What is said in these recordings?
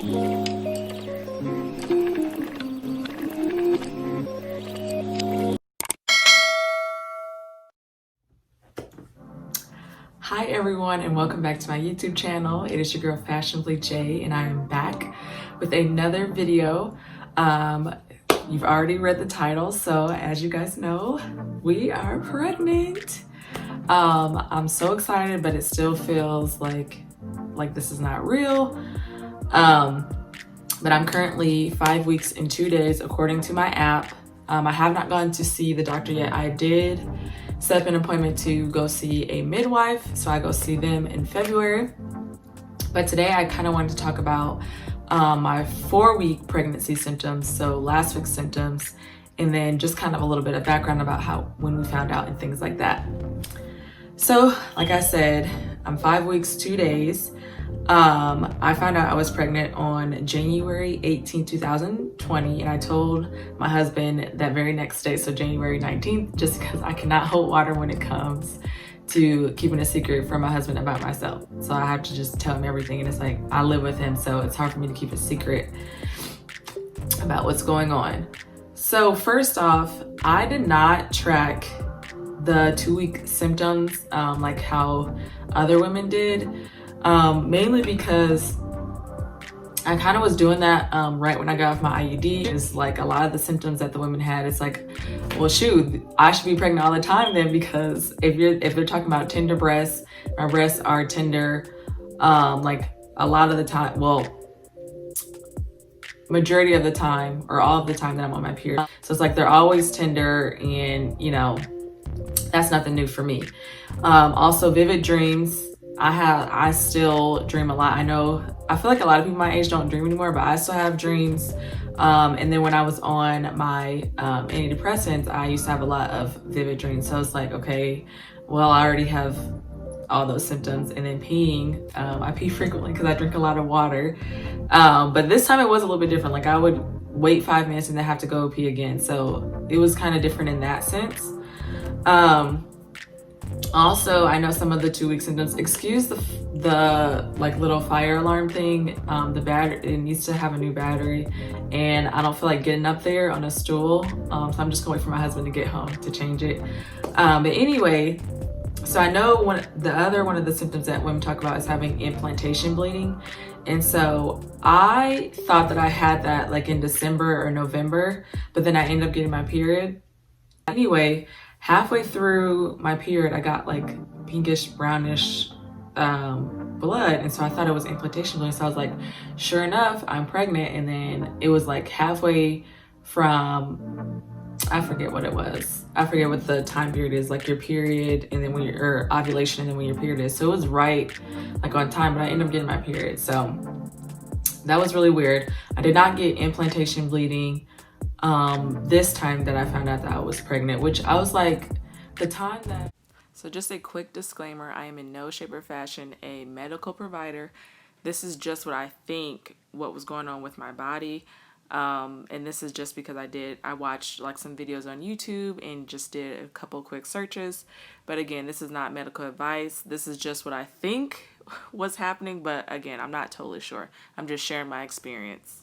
Hi everyone, and welcome back to my YouTube channel. It is your girl Fashionably J, and I am back with another video. You've already read the title, so as you guys know, we are pregnant. I'm so excited, but it still feels like this is not real. But I'm currently 5 weeks and 2 days according to my app. I have not gone to see the doctor yet. I did set up an appointment to go see a midwife, so I go see them in February. But today I kind of wanted to talk about my 4-week pregnancy symptoms, so last week's symptoms, and then just kind of a little bit of background about when we found out and things like that. So like I said, I'm 5 weeks 2 days. I found out I was pregnant on January 18, 2020, and I told my husband that very next day, so January 19th, just because I cannot hold water when it comes to keeping a secret from my husband about myself. So I have to just tell him everything, and it's like, I live with him, so it's hard for me to keep a secret about what's going on. So first off, I did not track the 2-week symptoms like how other women did. Mainly because I kind of was doing that right when I got off my IUD. It's like a lot of the symptoms that the women had, it's like, well shoot, I should be pregnant all the time then, because if they're talking about tender breasts, my breasts are tender like a lot of the time, well, majority of the time or all of the time that I'm on my period. So it's like they're always tender, and you know, that's nothing new for me. Also vivid dreams. I still dream a lot. I feel like a lot of people my age don't dream anymore, but I still have dreams. And then when I was on my antidepressants, I used to have a lot of vivid dreams. So it's like, okay, well, I already have all those symptoms. And then peeing, I pee frequently because I drink a lot of water. But this time it was a little bit different. Like I would wait 5 minutes and then have to go pee again. So it was kind of different in that sense. Also, I know some of the 2-week symptoms. Excuse the like little fire alarm thing. The battery, it needs to have a new battery, and I don't feel like getting up there on a stool. So I'm just gonna wait for my husband to get home to change it. But anyway, so I know one of the symptoms that women talk about is having implantation bleeding. And so I thought that I had that like in December or November, but then I ended up getting my period. Anyway, halfway through my period, I got like pinkish, brownish blood. And so I thought it was implantation bleeding. So I was like, sure enough, I'm pregnant. And then it was like halfway from, I forget what it was. I forget what the time period is, like your period and then when or ovulation and then when your period is. So it was right like on time, but I ended up getting my period. So that was really weird. I did not get implantation bleeding this time that I found out that I was pregnant, which I was like, the time that... So just a quick disclaimer, I am in no shape or fashion a medical provider. This is just what I think what was going on with my body. And this is just because I watched like some videos on YouTube and just did a couple quick searches. But again, this is not medical advice. This is just what I think was happening. But again, I'm not totally sure. I'm just sharing my experience.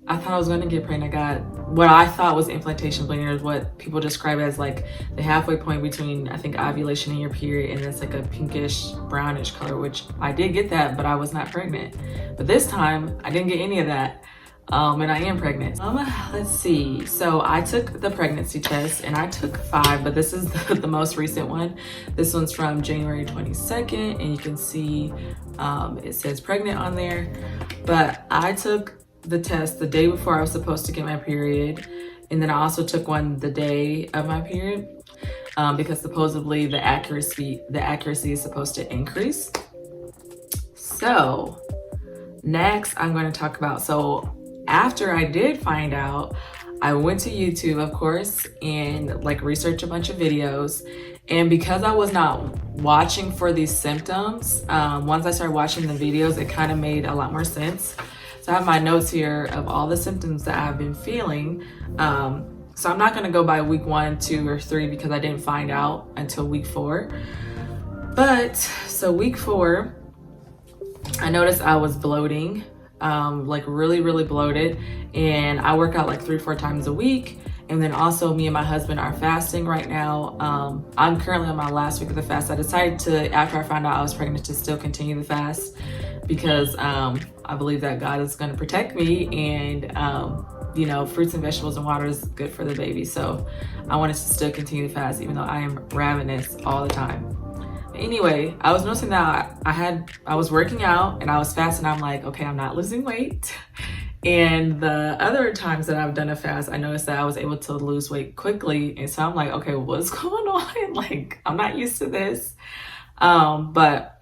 I thought I was going to get pregnant. I got what I thought was implantation bleeding, or what people describe as like the halfway point between, I think, ovulation and your period, and it's like a pinkish brownish color, which I did get that, but I was not pregnant. But this time I didn't get any of that, and I am pregnant. Let's see. So I took the pregnancy test, and I took 5, but this is the most recent one. This one's from January 22nd, and you can see it says pregnant on there. But I took the test the day before I was supposed to get my period, and then I also took one the day of my period because supposedly the accuracy is supposed to increase. So next I'm going to talk about, so after I did find out, I went to YouTube, of course, and like researched a bunch of videos. And because I was not watching for these symptoms, once I started watching the videos, it kind of made a lot more sense. So I have my notes here of all the symptoms that I've been feeling. So I'm not gonna go by week 1, 2, or 3 because I didn't find out until week 4. But so week 4, I noticed I was bloating, like really bloated, and I work out like 3-4 times a week. And then also me and my husband are fasting right now. I'm currently on my last week of the fast. I decided to, after I found out I was pregnant, to still continue the fast because I believe that God is going to protect me, and you know, fruits and vegetables and water is good for the baby. So I wanted to still continue the fast even though I am ravenous all the time. Anyway, I was noticing that I was working out and I was fasting. I'm like, okay, I'm not losing weight. And the other times that I've done a fast, I noticed that I was able to lose weight quickly. And so I'm like, okay, what's going on? Like, I'm not used to this. But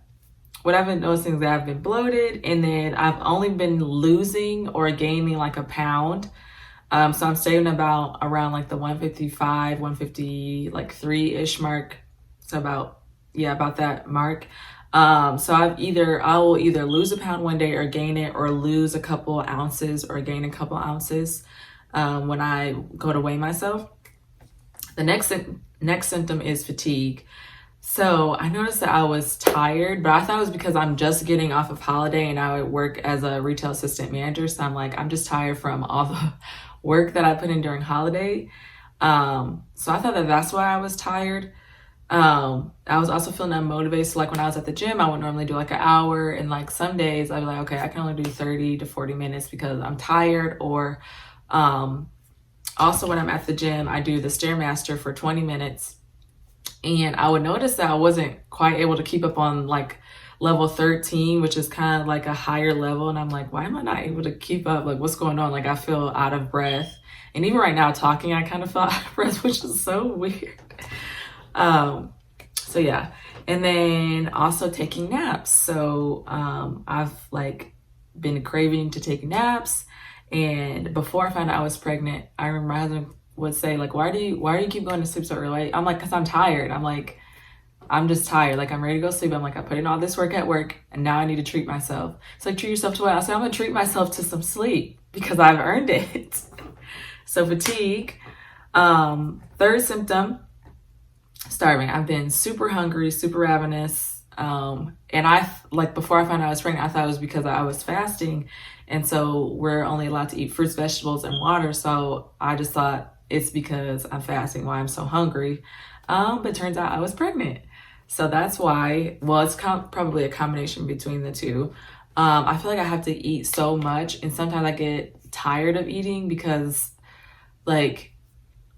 what I've been noticing is that I've been bloated, and then I've only been losing or gaining like a pound. So I'm staying about around like the 155, 150, like 3-ish mark. So about that mark. So I will either lose a pound one day or gain it, or lose a couple ounces or gain a couple ounces when I go to weigh myself. The next symptom is fatigue. So I noticed that I was tired, but I thought it was because I'm just getting off of holiday and I would work as a retail assistant manager. So I'm like, I'm just tired from all the work that I put in during holiday. So I thought that that's why I was tired. I was also feeling unmotivated. So like when I was at the gym, I would normally do like an hour, and like some days I'd be like, okay, I can only do 30 to 40 minutes because I'm tired. Or also when I'm at the gym, I do the Stairmaster for 20 minutes. And I would notice that I wasn't quite able to keep up on like level 13, which is kind of like a higher level. And I'm like, why am I not able to keep up? Like, what's going on? Like, I feel out of breath. And even right now talking, I kind of feel out of breath, which is so weird. So yeah. And then also taking naps. So I've like been craving to take naps. And before I found out I was pregnant, I remember my husband would say like, why do you keep going to sleep so early? I'm like, because I'm tired. I'm like, I'm just tired. Like, I'm ready to go sleep. I'm like, I put in all this work at work and now I need to treat myself. So like, treat yourself to what? I said, I'm gonna treat myself to some sleep because I've earned it. So fatigue. Third symptom, starving. I've been super hungry, super ravenous. And like before I found out I was pregnant, I thought it was because I was fasting. And so we're only allowed to eat fruits, vegetables, and water. So I just thought it's because I'm fasting why I'm so hungry. But it turns out I was pregnant. So that's why, well, it's probably a combination between the two. I feel like I have to eat so much, and sometimes I get tired of eating because like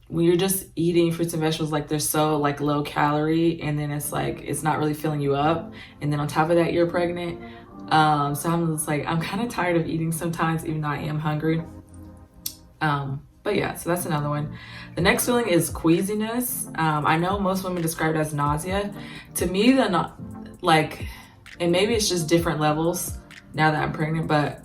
when you're just eating fruits and vegetables, like they're so like low calorie, and then it's like, it's not really filling you up. And then on top of that, you're pregnant. So I'm just like, I'm kind of tired of eating sometimes, even though I am hungry. But yeah, so that's another one. The next feeling is queasiness. I know most women describe it as nausea. To me, like, and maybe it's just different levels now that I'm pregnant, but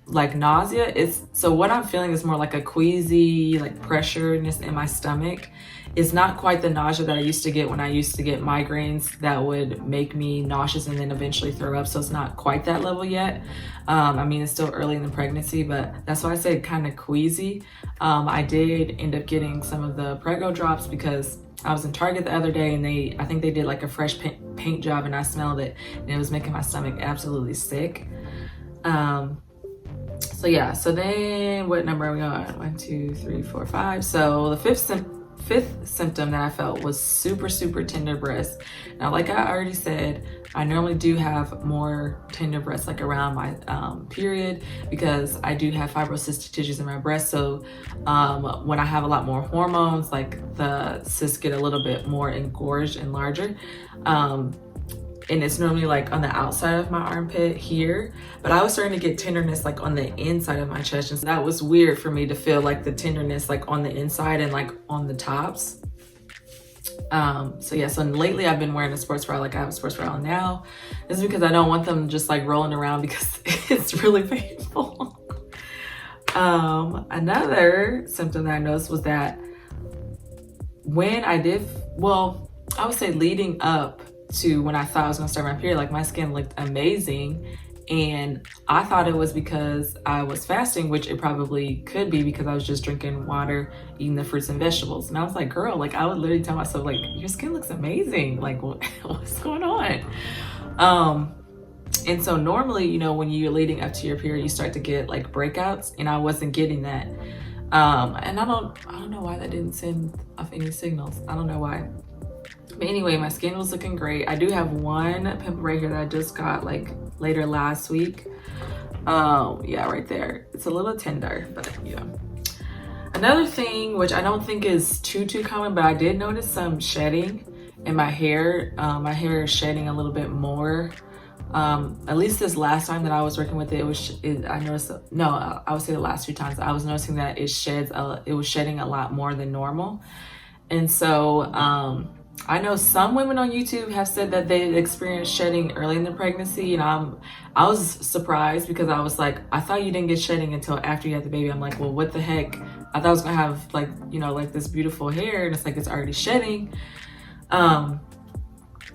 like nausea is, so what I'm feeling is more like a queasy, like pressureness in my stomach. It's not quite the nausea that I used to get when I used to get migraines that would make me nauseous and then eventually throw up. So it's not quite that level yet. I mean, it's still early in the pregnancy, but that's why I say kind of queasy. I did end up getting some of the Prego drops because I was in Target the other day and I think they did like a fresh paint job and I smelled it and it was making my stomach absolutely sick. So yeah, so then what number are we on? 1, 2, 3, 4, 5. So the fifth symptom that I felt was super tender breasts. Now, like I already said, I normally do have more tender breasts like around my period because I do have fibrocystic tissues in my breast. So when I have a lot more hormones, like the cysts get a little bit more engorged and larger. And it's normally like on the outside of my armpit here, but I was starting to get tenderness like on the inside of my chest. And so that was weird for me to feel like the tenderness like on the inside and like on the tops. So yeah, so lately I've been wearing a sports bra. Like I have a sports bra on now. This is because I don't want them just like rolling around because it's really painful. Another symptom that I noticed was that when I would say leading up to when I thought I was gonna start my period, like my skin looked amazing. And I thought it was because I was fasting, which it probably could be because I was just drinking water, eating the fruits and vegetables. And I was like, girl, like I would literally tell myself like, your skin looks amazing. Like what's going on? And so normally, you know, when you're leading up to your period, you start to get like breakouts, and I wasn't getting that. And I don't know why that didn't send off any signals. I don't know why. But anyway, my skin was looking great. I do have one pimple right here that I just got like later last week. Yeah, right there. It's a little tender, but yeah. Another thing, which I don't think is too common, but I did notice some shedding in my hair. My hair is shedding a little bit more. At least this last time that I was working with it, I noticed, no, I would say the last few times I was noticing that it was shedding a lot more than normal. And so, I know some women on YouTube have said that they experienced shedding early in the pregnancy, and I was surprised because I was like, I thought you didn't get shedding until after you had the baby. I'm like, well, what the heck? I thought I was gonna have like, you know, like this beautiful hair, and it's like it's already shedding.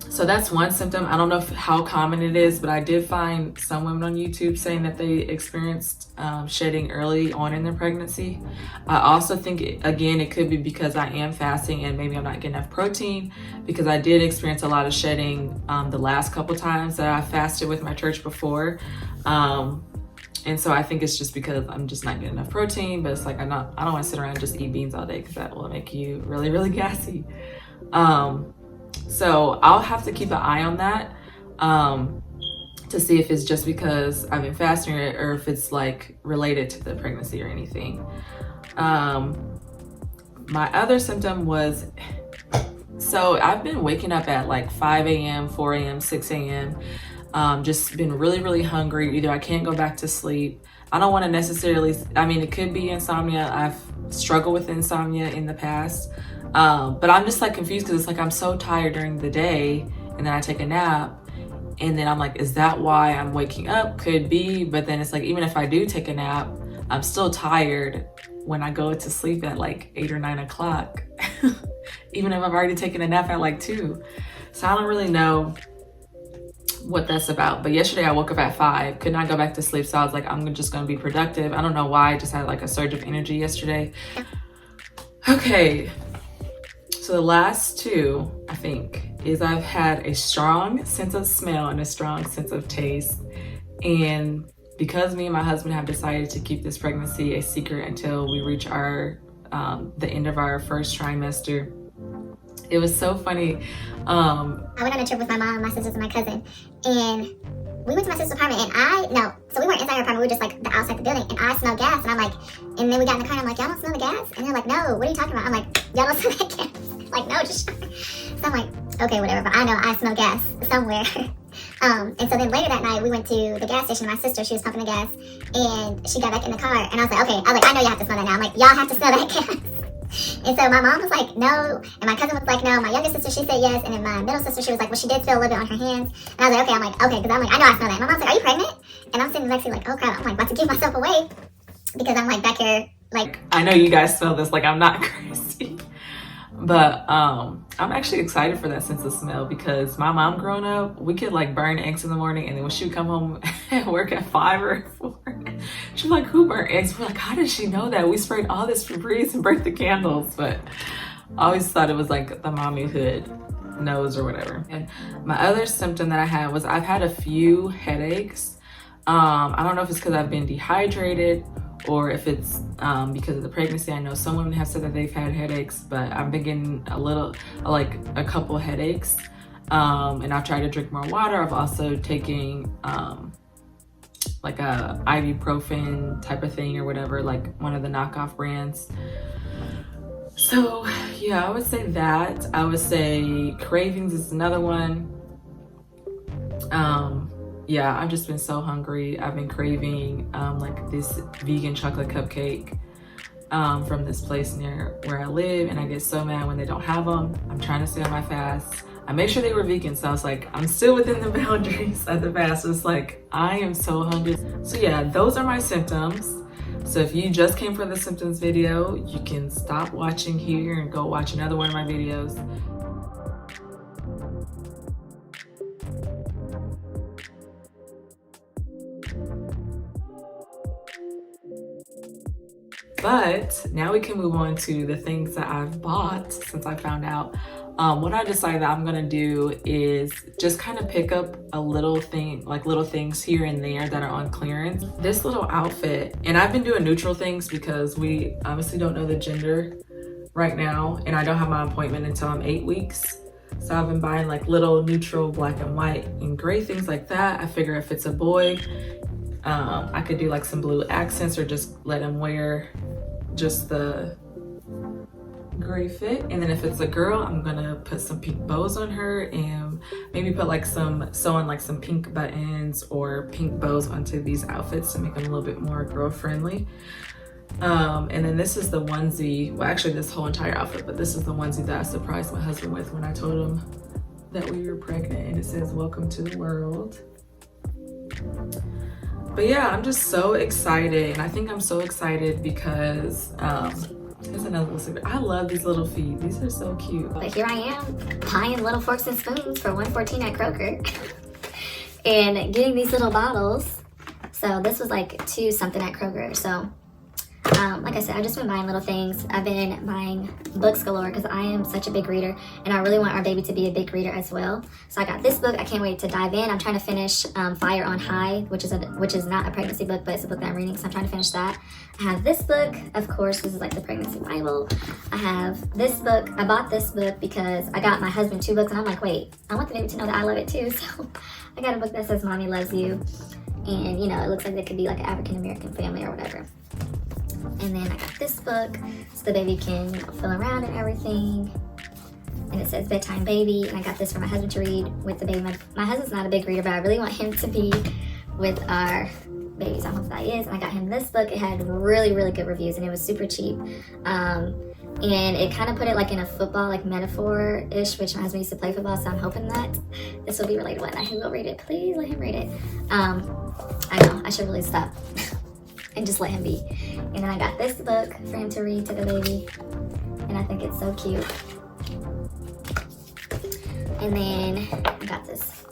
So that's one symptom. I don't know how common it is, but I did find some women on YouTube saying that they experienced shedding early on in their pregnancy. I also think, again, it could be because I am fasting and maybe I'm not getting enough protein, because I did experience a lot of shedding the last couple times that I fasted with my church before. And so I think it's just because I'm just not getting enough protein, but it's like I don't want to sit around and just eat beans all day, because that will make you really, really gassy. So I'll have to keep an eye on that to see if it's just because I've been fasting or if it's like related to the pregnancy or anything. My other symptom was, so I've been waking up at like 5 a.m., 4 a.m., 6 a.m. Just been really, really hungry. Either I can't go back to sleep. I don't want to necessarily, I mean, it could be insomnia. I've struggled with insomnia in the past. But I'm just like confused because it's like I'm so tired during the day, and then I take a nap, and then I'm like, is that why I'm waking up? Could be, but then it's like, even if I do take a nap, I'm still tired when I go to sleep at like 8 or 9 o'clock, even if I've already taken a nap at like 2. So I don't really know what that's about. But yesterday I woke up at 5, could not go back to sleep. So I was like, I'm just going to be productive. I don't know why, I just had like a surge of energy yesterday. Okay. So the last 2, I think, is I've had a strong sense of smell and a strong sense of taste. And because me and my husband have decided to keep this pregnancy a secret until we reach our the end of our first trimester, it was so funny. I went on a trip with my mom, my sisters, and my cousin, and we went to my sister's apartment, and so we weren't inside her apartment, we were just like outside the building, and I smelled gas, and I'm like, and then we got in the car, and I'm like, y'all don't smell the gas? And they're like, no, what are you talking about? I'm like, y'all don't smell that gas? Like, no, just shut. So I'm like, okay, whatever, but I know I smell gas somewhere. And so then later that night, we went to the gas station. My sister, she was pumping the gas, and she got back in the car, and I was like, okay, I know you have to smell that now. I'm like, y'all have to smell that gas. And so my mom was like, no, and my cousin was like, no. My younger sister, she said yes, and then my middle sister, she was like, well, she did feel a little bit on her hands. And I was like, okay. I'm like, okay, because I'm like, I know I smell that. My mom's like, are you pregnant? And I'm sitting next to like, oh crap, I'm like about to give myself away, because I'm like back here, like, I know you guys smell this, like I'm not crazy. But I'm actually excited for that sense of smell, because my mom growing up, we could like burn eggs in the morning, and then when she would come home and work at 5 or 4, she's like, who burnt eggs? We're like, how did she know that? We sprayed all this Febreze and burnt the candles. But I always thought it was like the mommyhood knows or whatever. And my other symptom that I had was I've had a few headaches. I don't know if it's because I've been dehydrated or if it's because of the pregnancy. I know some women have said that they've had headaches, but I've been getting a couple headaches. And I've tried to drink more water. I've also taken like a ibuprofen type of thing or whatever, like one of the knockoff brands. So yeah, I would say that. I would say Cravings is another one. Yeah, I've just been so hungry. I've been craving like this vegan chocolate cupcake from this place near where I live, and I get so mad when they don't have them. I'm trying to stay on my fast. I made sure they were vegan, so I was like, I'm still within the boundaries of the fast. It's like, I am so hungry. So yeah, those are my symptoms. So if you just came for the symptoms video, you can stop watching here and go watch another one of my videos. But now we can move on to the things that I've bought since I found out what I decided that I'm gonna do is just kind of pick up a little thing, like little things here and there that are on clearance. This little outfit, and I've been doing neutral things because we obviously don't know the gender right now, and I don't have my appointment until I'm 8 weeks. So I've been buying like little neutral black and white and gray things like that. I figure if it's a boy, I could do like some blue accents or just let him wear just the gray fit. And then if it's a girl, I'm gonna put some pink bows on her and maybe put like sew on like some pink buttons or pink bows onto these outfits to make them a little bit more girl friendly. And then this is the onesie, well actually this whole entire outfit, but this is the onesie that I surprised my husband with when I told him that we were pregnant, and it says welcome to the world. But yeah, I'm just so excited, and I think I'm so excited because here's another little secret. I love these little feet. These are so cute. But here I am buying little forks and spoons for $1.14 at Kroger and getting these little bottles. So this was like $2 something at Kroger. So like I said, I've just been buying little things. I've been buying books galore because I am such a big reader, and I really want our baby to be a big reader as well. So I got this book. I can't wait to dive in. I'm trying to finish Fire on High, which is not a pregnancy book, but it's a book that I'm reading, so I'm trying to finish that. I have this book. Of course, this is like the pregnancy Bible. I have this book. I bought this book because I got my husband 2 books, and I'm like, wait, I want the baby to know that I love it too. So I got a book that says Mommy Loves You, and you know, it looks like it could be like an African-American family or whatever. And then I got this book so the baby can feel around and everything. And it says Bedtime Baby. And I got this for my husband to read with the baby. My husband's not a big reader, but I really want him to be with our baby. So I hope that is. And I got him this book. It had really, really good reviews and it was super cheap. And it kind of put it like in a football like metaphor-ish, which my husband used to play football. So I'm hoping that this will be relatable and he will read it. Please let him read it. I know, I should really stop. And just let him be. And then I got this book for him to read to the baby, and I think it's so cute. And then I got this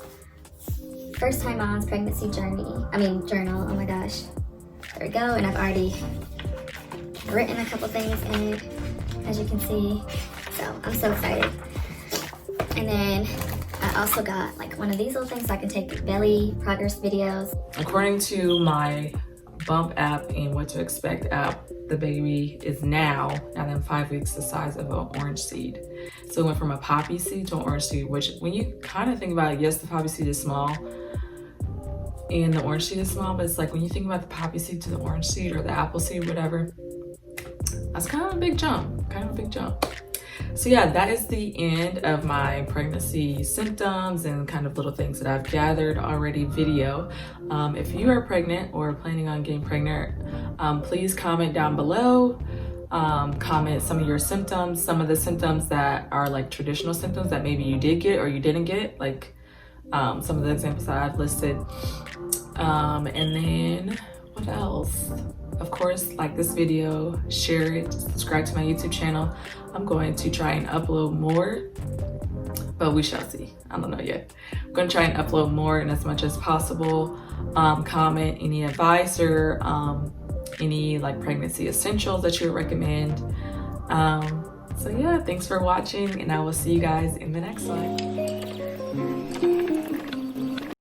First Time Mom's Pregnancy Journal. Oh my gosh. There we go, and I've already written a couple things in it, as you can see. So I'm so excited. And then I also got like one of these little things so I can take belly progress videos. According to my Bump app and What to Expect app, the baby is now than 5 weeks the size of an orange seed. So it went from a poppy seed to an orange seed, which when you kind of think about it, yes, the poppy seed is small and the orange seed is small, but it's like when you think about the poppy seed to the orange seed or the apple seed, whatever, that's kind of a big jump, So yeah, that is the end of my pregnancy symptoms and kind of little things that I've gathered already video. If you are pregnant or planning on getting pregnant, please comment down below. Comment some of your symptoms, some of the symptoms that are like traditional symptoms that maybe you did get or you didn't get, like some of the examples that I've listed. And then what else? Of course, like this video, share it, subscribe to my YouTube channel. I'm going to try and upload more, but we shall see. I don't know yet. I'm going to try and upload more and as much as possible. Comment any advice or any like pregnancy essentials that you would recommend. So yeah, thanks for watching and I will see you guys in the next one.